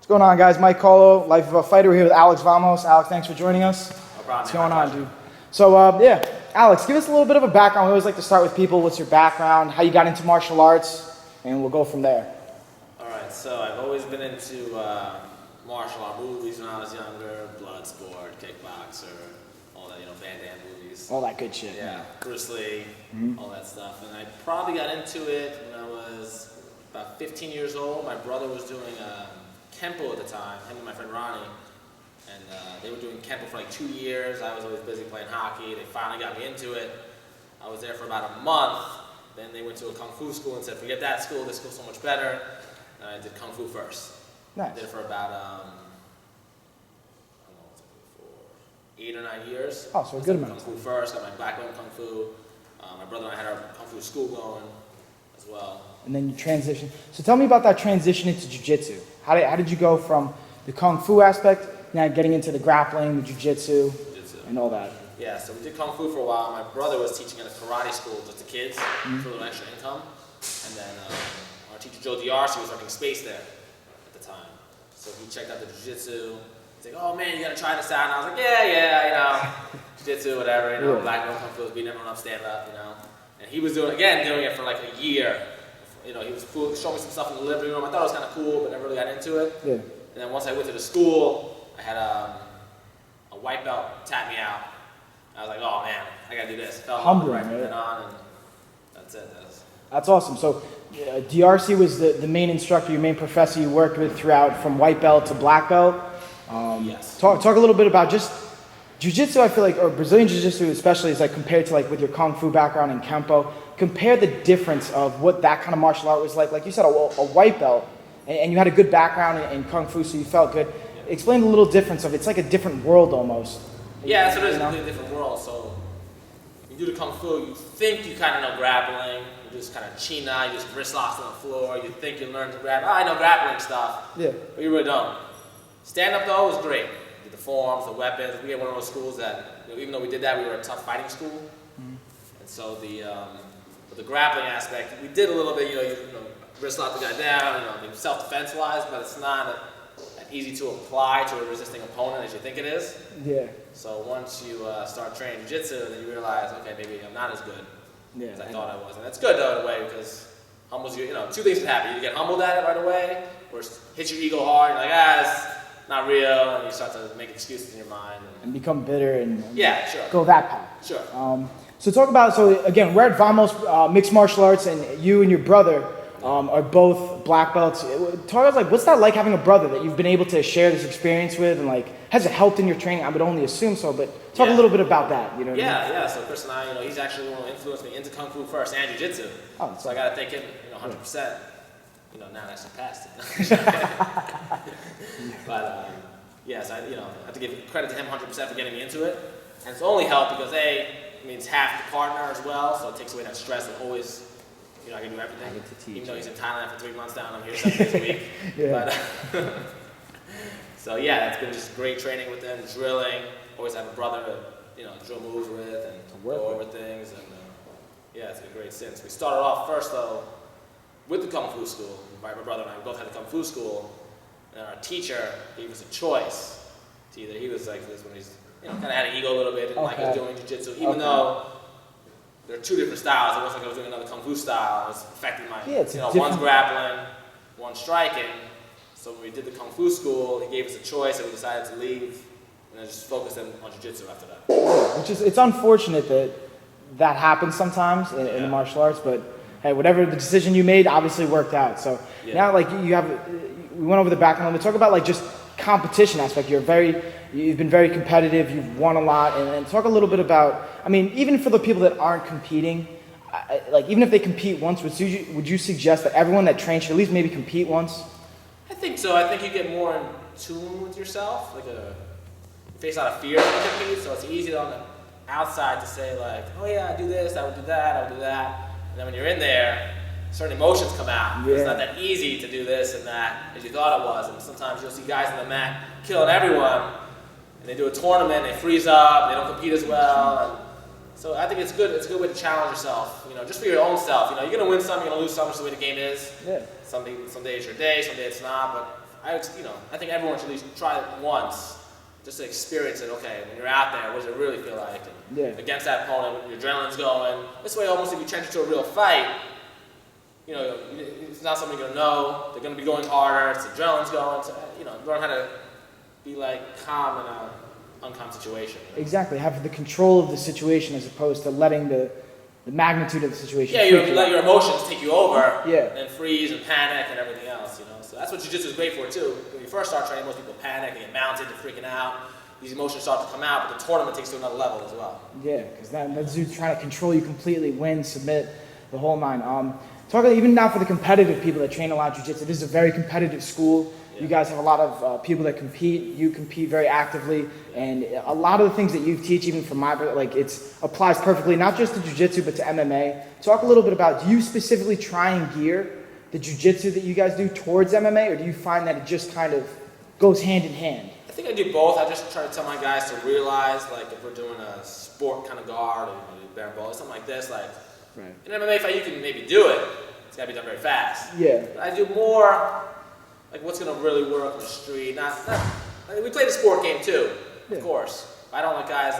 What's going on, guys? Mike Colo, Life of a Fighter. We're here with Alex Vamos. Alex, thanks for joining us. No problem. What's going on, dude? So, yeah, Alex, give us a little bit of a background. We always like to start with people. What's your background? How you got into martial arts? And we'll go from there. All right, so I've always been into martial art movies when I was younger, blood sport, kickboxer, all that, Van Damme movies. All that good shit. Yeah, Bruce Lee, all that stuff. And I probably got into it when I was about 15 years old. My brother was doing Kempo at the time, him and my friend Ronnie. And they were doing Kempo for like 2 years. I was always busy playing hockey. They finally got me into it. I was there for about a month. Then they went to a Kung Fu school and said, forget that school, this school's so much better. And I did Kung Fu first. Nice. I did it for about, I don't know, for 8 or 9 years. Oh, so a good amount. Kung Fu first, got my black belt in Kung Fu. My brother and I had our Kung Fu school going as well. And then you transition. So tell me about that transition into jiu-jitsu. How did you go from the Kung Fu aspect, now getting into the grappling, the jiu-jitsu, and all that? Yeah, so we did Kung Fu for a while. My brother was teaching at a karate school just to kids for a little extra income. And then our teacher, Joe DRC, was working space there at the time. So he checked out the jiu-jitsu. He's like, oh man, you gotta try this out. And I was like, yeah, jiu-jitsu, whatever, black belt Kung Fu, beating everyone up, stand up, And he was doing it for like a year. He was cool, showing me some stuff in the living room. I thought it was kind of cool, but never really got into it. Yeah. And then once I went to the school, I had a white belt tap me out. I was like, oh man, I gotta do this. Humbling, right from then on, and that's it. That's awesome. So, DRC was the main instructor, your main professor you worked with throughout, from white belt to black belt. Yes. Talk a little bit about just jiu-jitsu. I feel like, or Brazilian jiu-jitsu especially, is like compared to like with your Kung Fu background and Kempo. Compare the difference of what that kind of martial art was like. Like you said, a white belt, and you had a good background in Kung Fu, so you felt good. Yeah. Explain the little difference of it's like a different world almost. Yeah, so it is a completely different world. So you do the Kung Fu, you think you kind of know grappling, you just kind of china, you just wrist locks on the floor, you think you learn to grab, I know grappling stuff, but you really don't. Stand-up though was great. You did the forms, the weapons. We had one of those schools that, even though we did that, we were a tough fighting school. And so the grappling aspect, we did a little bit, you wrist lock the guy down, self-defense wise, but it's not easy to apply to a resisting opponent as you think it is. Yeah. So once you start training jiu-jitsu, then you realize, okay, maybe I'm not as good as I thought I was. And that's good though in a way because humbles you, two things can happen. You get humbled at it right away, or it hits your ego hard, you're like, it's not real, and you start to make excuses in your mind. And become bitter and sure. Go that path. Sure. So talk about, again, we're at Vamos Mixed Martial Arts, and you and your brother are both black belts. Talk about what's that like having a brother that you've been able to share this experience with, and has it helped in your training? I would only assume so, but talk a little bit about that. Yeah. So Chris and I, he's actually the one who influenced me into Kung Fu first and Jiu-Jitsu. Oh, so I got to thank him, 100%. Now that I surpassed it. But so I have to give credit to him 100% for getting me into it, and it's only helped because it means half the partner as well, so it takes away that stress of always. I can do everything. I get to teach. Even though he's in Thailand for 3 months now, I'm here 7 days a week. But, so it's been just great training with them, drilling. Always have a brother to drill moves with and go over things, and it's been great since. We started off first though with the Kung Fu school. My brother and I both had the Kung Fu school, and our teacher gave us a choice. To either he was like this when he's kind of had an ego a little bit, didn't like us doing jiu-jitsu, even though. There are 2 different styles. It wasn't like I was doing another Kung Fu style. It was affecting my, one's grappling, one's striking. So when we did the Kung Fu school, he gave us a choice and we decided to leave and then just focus on jiu-jitsu after that. It's unfortunate that happens sometimes in the martial arts, but hey, whatever the decision you made obviously worked out. So now we went over the background. Let's talk about just competition aspect. You've been very competitive, you've won a lot, and talk a little bit about, even for the people that aren't competing, even if they compete once, would you suggest that everyone that trains should at least maybe compete once? I think so. I think you get more in tune with yourself, you face a lot of fear when you compete, so it's easy on the outside to say oh yeah, I do this, I would do that, I would do that, and then when you're in there, certain emotions come out. It's not that easy to do this and that as you thought it was, and sometimes you'll see guys on the mat killing everyone, and they do a tournament, they freeze up, they don't compete as well, and so I think it's good. It's a good way to challenge yourself, just for your own self. You're gonna win some, you're gonna lose some. That's the way the game is. Yeah. Some days it's your day, some days it's not. But I think everyone should at least try it once, just to experience it. Okay, when you're out there, what does it really feel like? And against that opponent, your adrenaline's going. This way, almost if you change it to a real fight, it's not something you're gonna know. They're gonna be going harder. It's adrenaline's going. So, learn how to be calm in an uncalm situation. Exactly. Have the control of the situation as opposed to letting the magnitude of the situation. Yeah, you let your emotions take you over. Yeah. And freeze and panic and everything else. So that's what jiu-jitsu is great for too. When you first start training, most people panic, they get mounted, they're freaking out. These emotions start to come out, but the tournament takes to another level as well. Yeah, because that dude's trying to control you completely, win, submit, the whole nine. Talking even now for the competitive people that train a lot of jiu-jitsu, this is a very competitive school. Yeah. You guys have a lot of people that compete. You compete very actively, and a lot of the things that you teach, even from my it applies perfectly not just to jiu-jitsu but to MMA. Talk a little bit about, do you specifically try and gear the jiu-jitsu that you guys do towards MMA, or do you find that it just kind of goes hand in hand? I think I do both. I just try to tell my guys to realize, if we're doing a sport kind of guard or bare ball, something like this, in an MMA fight you can maybe do it. It's got to be done very fast. Yeah. But I do more what's going to really work on the street. We play the sport game too, of course. But I don't let guys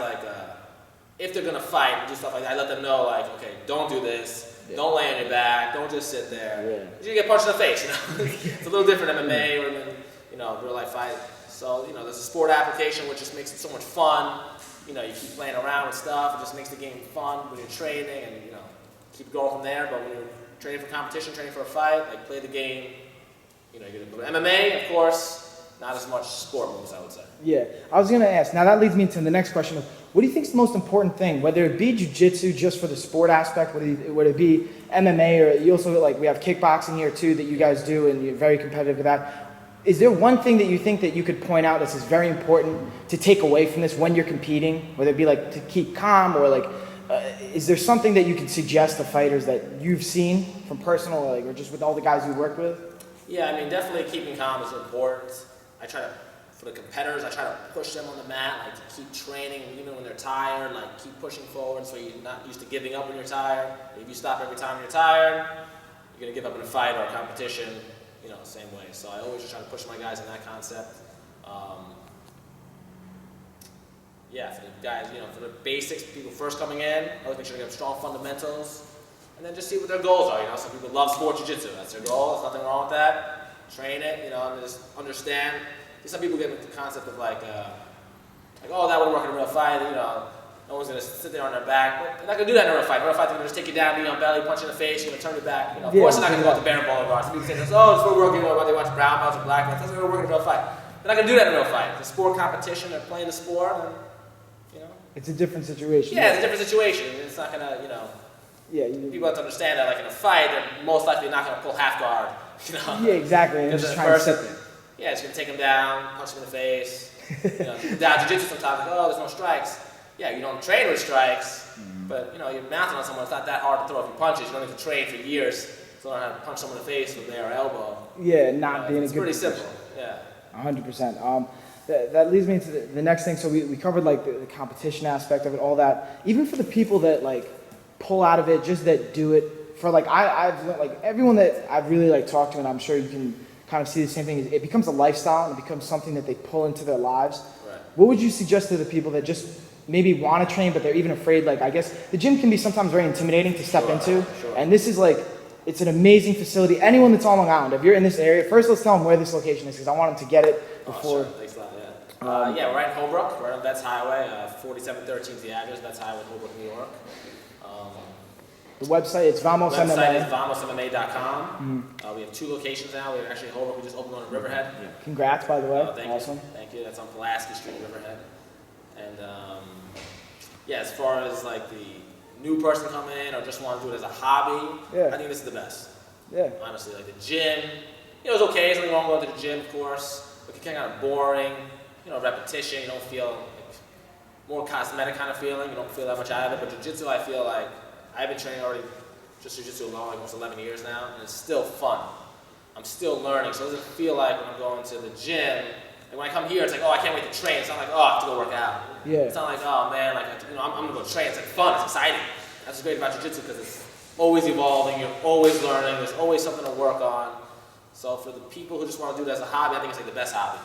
if they're going to fight, do stuff like that, I let them know okay, don't do this. Yeah. Don't lay on your back. Don't just sit there. Yeah. You're gonna get punched in the face. It's a little different MMA or real life fight. So there's a sport application which just makes it so much fun. You keep playing around with stuff. It just makes the game fun when you're training, and keep going from there. But when you're training for competition, training for a fight, play the game. You're gonna MMA, of course. Not as much sport moves, I would say. Yeah, I was going to ask. Now that leads me into the next question of, what do you think is the most important thing, whether it be jiu-jitsu just for the sport aspect, whether it be MMA, or you also we have kickboxing here too that you guys do, and you're very competitive with that. Is there one thing that you think that you could point out that is very important to take away from this when you're competing, whether it be to keep calm, or is there something that you could suggest to fighters that you've seen from personal, or just with all the guys you worked with? Yeah, definitely keeping calm is important. For the competitors, I try to push them on the mat, to keep training even when they're tired, keep pushing forward so you're not used to giving up when you're tired. If you stop every time you're tired, you're going to give up in a fight or a competition, same way. So I always just try to push my guys in that concept. For the guys, for the basics, people first coming in, I always make sure they have strong fundamentals, and then just see what their goals are. Some people love sport jiu-jitsu, that's their goal, there's nothing wrong with that. Train it, and just understand. Some people get into the concept of oh, that would work in a real fight. No one's gonna sit there on their back. But they're not gonna do that in a real fight. In a real fight, they're gonna just take you down, be on belly, punch you in the face, you're gonna turn your back. Of course, they're not gonna go out to bare ball guards. Some people say, oh, it's for working. They watch brown belts and black belts. That's gonna work in a real fight. They're not gonna do that in a real fight. It's a sport competition. They're playing the sport, and it's a different situation. Yeah, it's a different situation. It's not gonna, Yeah, people have to understand that, in a fight, they're most likely not gonna pull half guard. Yeah, exactly. And just trying to sit there. Yeah, it's gonna take him down, punch him in the face. Down jiu-jitsu sometimes, there's no strikes. Yeah, you don't train with strikes, but you're mounting on someone. It's not that hard to throw a few punches. You don't need to train for years to learn how to punch someone in the face with their elbow. Yeah, not being a good. It's pretty simple. Yeah. 100%. That leads me to the next thing. So we covered the competition aspect of it, all that. Even for the people that pull out of it, just that do it. For I've learned, everyone that I've really talked to, and I'm sure you can kind of see the same thing, is it becomes a lifestyle and it becomes something that they pull into their lives. Right. What would you suggest to the people that just maybe want to train, but they're even afraid? I guess the gym can be sometimes very intimidating to step into. Sure. And this is it's an amazing facility. Anyone that's on Long Island, if you're in this area, first let's tell them where this location is, because I want them to get it before. Sure. Thanks a lot, yeah. We're right in Holbrook, right on Betts Highway. 4713 is the address. Betts Highway, Holbrook, New York. The website, it's Vamos MMA. The website is vamosmma.com. We have 2 locations now. We actually in Holbrook. We just opened one in Riverhead. Yeah. Congrats, by the way. Awesome. Thank you. That's on Pulaski Street, Riverhead. And as far as the new person coming in or just want to do it as a hobby, I think this is the best. Yeah. Honestly, the gym, it's okay. There's nothing wrong going to the gym, of course, but it can kind of boring. Repetition. You don't feel more cosmetic kind of feeling. You don't feel that much out of it. But jiu-jitsu, I feel I've been training already, just jiu-jitsu alone, almost 11 years now, and it's still fun. I'm still learning, so it doesn't feel like when I'm going to the gym, when I come here, it's oh, I can't wait to train. It's not oh, I have to go work out. Yeah. It's not oh man, I'm gonna go train. It's fun, it's exciting. That's what's great about jiu-jitsu, because it's always evolving, you're always learning, there's always something to work on. So for the people who just want to do it as a hobby, I think it's like the best hobby.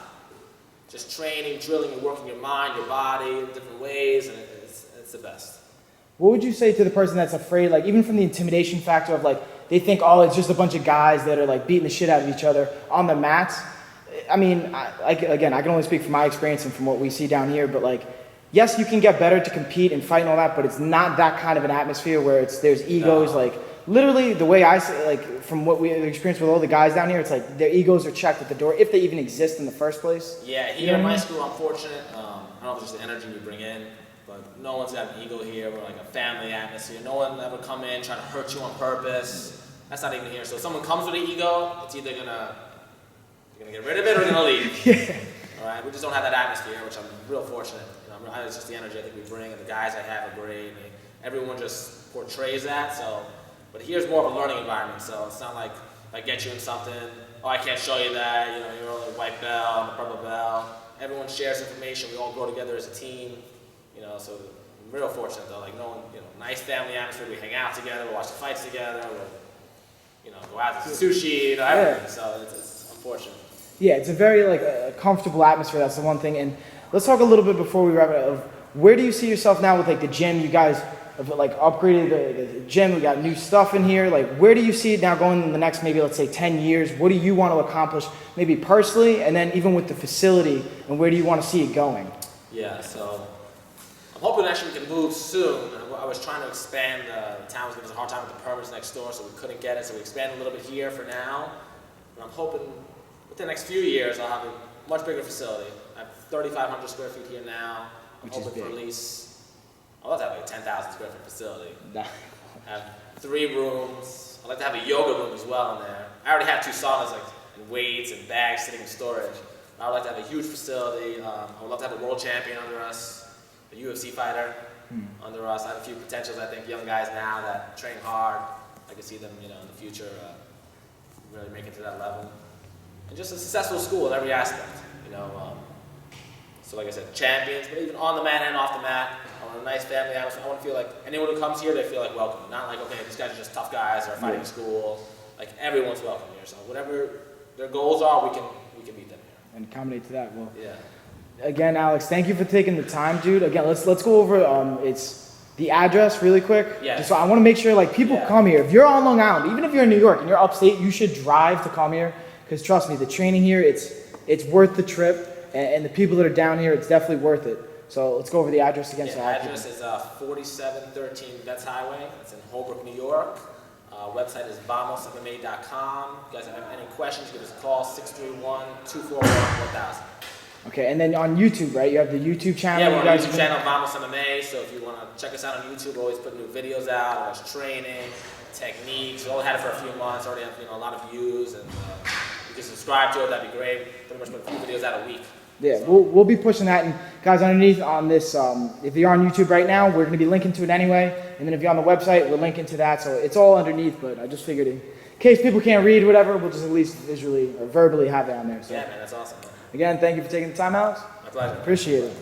Just training, drilling, and working your mind, your body in different ways, and it's the best. What would you say to the person that's afraid, like even from the intimidation factor of like, they think, oh, it's just a bunch of guys that are like beating the shit out of each other on the mats? I mean, again, I can only speak from my experience and from what we see down here, but like, yes, you can get better to compete and fight and all that, but it's not that kind of an atmosphere where there's egos. Like literally the way I say, like from what we experienced with all the guys down here, it's like their egos are checked at the door if they even exist in the first place. Yeah, here in my school, I'm fortunate. I don't know if it's just the energy you bring in, but no one's got an ego here. We're like a family atmosphere. No one ever come in trying to hurt you on purpose. That's not even here. So if someone comes with an ego, it's either you're gonna get rid of it or you're gonna leave. Yeah. All right, we just don't have that atmosphere, which I'm real fortunate. It's just the energy I think we bring, and the guys I have are great. Everyone just portrays that. So, but here's more of a learning environment. So it's not like if I get you in something, oh, I can't show you that. You're only a white belt, I'm a purple belt. Everyone shares information. We all grow together as a team. So I'm real fortunate though. Like no one, nice family atmosphere. We hang out together. We watch the fights together. We'll, go out to sushi. Everything. So it's unfortunate. Yeah, it's a very a comfortable atmosphere. That's the one thing. And let's talk a little bit before we wrap it up. Where do you see yourself now with like the gym? You guys have upgraded the gym. We got new stuff in here. Like, where do you see it now going in the next maybe let's say 10 years? What do you want to accomplish maybe personally, and then even with the facility, and where do you want to see it going? Yeah, so I'm hoping actually we can move soon. I was trying to expand. The town was giving us a hard time with the permits next door, so we couldn't get it. So we expanded a little bit here for now. But I'm hoping within the next few years I'll have a much bigger facility. I have 3,500 square feet here now. I'm hoping for at least, I'd love to have like a 10,000 square foot facility. I have 3 rooms. I'd like to have a yoga room as well in there. I already have 2 saunas, and weights and bags sitting in storage. I would like to have a huge facility. I would love to have a world champion under us, a UFC fighter under us. I have a few potentials, I think, young guys now that train hard. I can see them, in the future really make it to that level. And just a successful school in every aspect, So like I said, champions, but even on the mat and off the mat. I want a nice family atmosphere. I want to feel like anyone who comes here, they feel like welcome. Not like, okay, these guys are just tough guys that are fighting school. Like everyone's welcome here. So whatever their goals are, we can meet them here. And accommodate to that. Well, yeah. Again, Alex, thank you for taking the time, dude. Again, let's go over it's the address really quick. Yeah. Just so I want to make sure people come here. If you're on Long Island, even if you're in New York and you're upstate, you should drive to come here. Because trust me, the training here, it's worth the trip. And the people that are down here, it's definitely worth it. So let's go over the address again. Yeah, the address is 4713 Vets Highway. It's in Holbrook, New York. Website is vamosmma.com. If you guys have any questions, give us a call, 631-241-1000. Okay, and then on YouTube, right? You have the YouTube channel. Yeah, we're on the YouTube channel, Vamos MMA. So if you want to check us out on YouTube, we always put new videos out. Watch training, techniques. We only had it for a few months. Already have a lot of views, and you can subscribe to it. That'd be great. Pretty much put a few videos out a week. Yeah, so we'll be pushing that. And guys, underneath on this, if you're on YouTube right now, we're going to be linking to it anyway. And then if you're on the website, we're linking to that. So it's all underneath. But I just figured in case people can't read whatever, we'll just at least visually or verbally have that on there. So. Yeah, man, that's awesome. Man. Again, thank you for taking the time, Alex. My pleasure. Appreciate it.